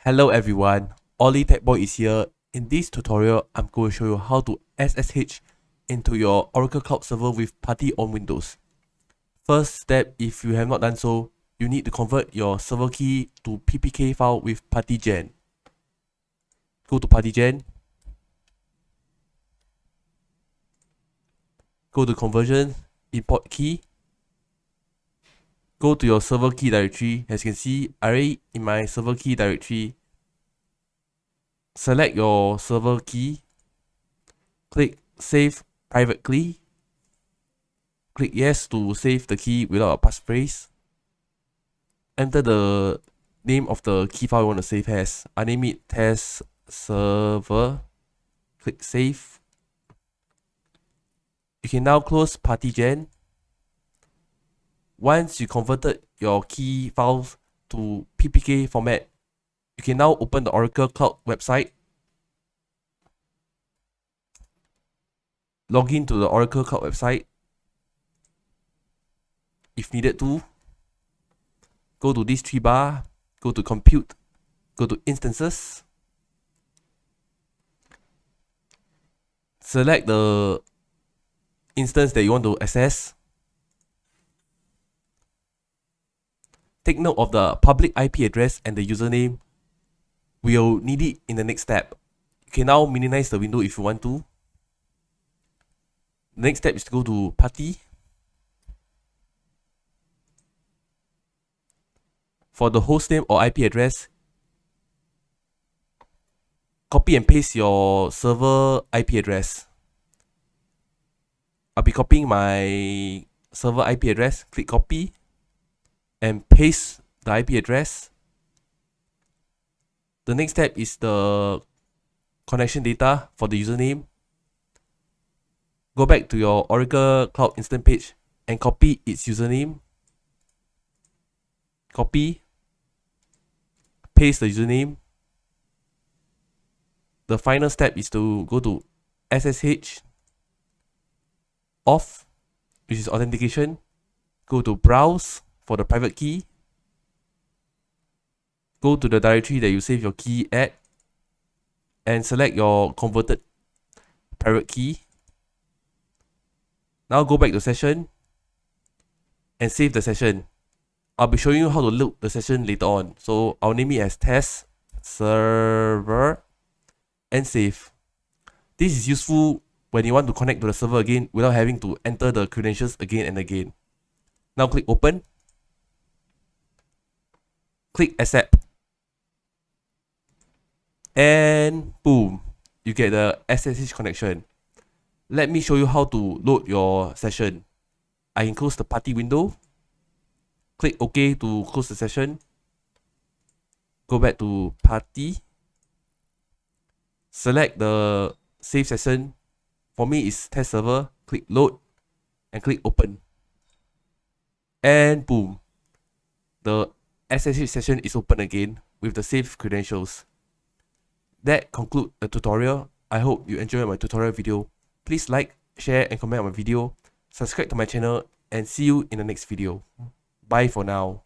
Hello everyone, Ollie Tech Boy is here. In this tutorial, I'm going to show you how to SSH into your Oracle Cloud Server with Putty on Windows. First step, if you have not done so, you need to convert your server key to PPK file with PuttyGen. Go to PuttyGen. Go to Conversion, Import Key. Go to your server key directory. As you can see, I already in my server key directory. Select your server key. Click Save Private Key. Click Yes to save the key without a passphrase. Enter the name of the key file you want to save as. I name it test server. Click Save. You can now close PuttyGen. Once you converted your key files to PPK format, you can now open the Oracle Cloud website. Log in to the Oracle Cloud website. If needed to, go to this three bar, go to Compute, go to Instances. Select the instance that you want to access. Take note of the public IP address and the username. We'll need it in the next step. You can now minimize the window if you want to. The next step is to go to Putty. For the hostname or IP address, copy and paste your server IP address. I'll be copying my server IP address. Click copy and paste the IP address. The next step is the connection data for the username. Go back to your Oracle Cloud Instant page and copy its username. Copy. Paste the username. The final step is to go to SSH off, which is authentication. Go to browse for the private key. Go to the directory that you save your key at and select your converted private key. Now go back to session and save the session. I'll be showing you how to load the session later on. So I'll name it as test server and save. This is useful when you want to connect to the server again without having to enter the credentials again and again. Now click open. Click accept. And boom, you get the SSH connection. Let me show you how to load your session. I can close the Putty window. Click OK to close the session. Go back to Putty. Select the save session. For me, it's test server. Click load and click open. And boom, the SSH session is open again with the saved credentials. That concludes the tutorial. I hope you enjoyed my tutorial video. Please like, share and comment on my video. Subscribe to my channel and see you in the next video. Bye for now.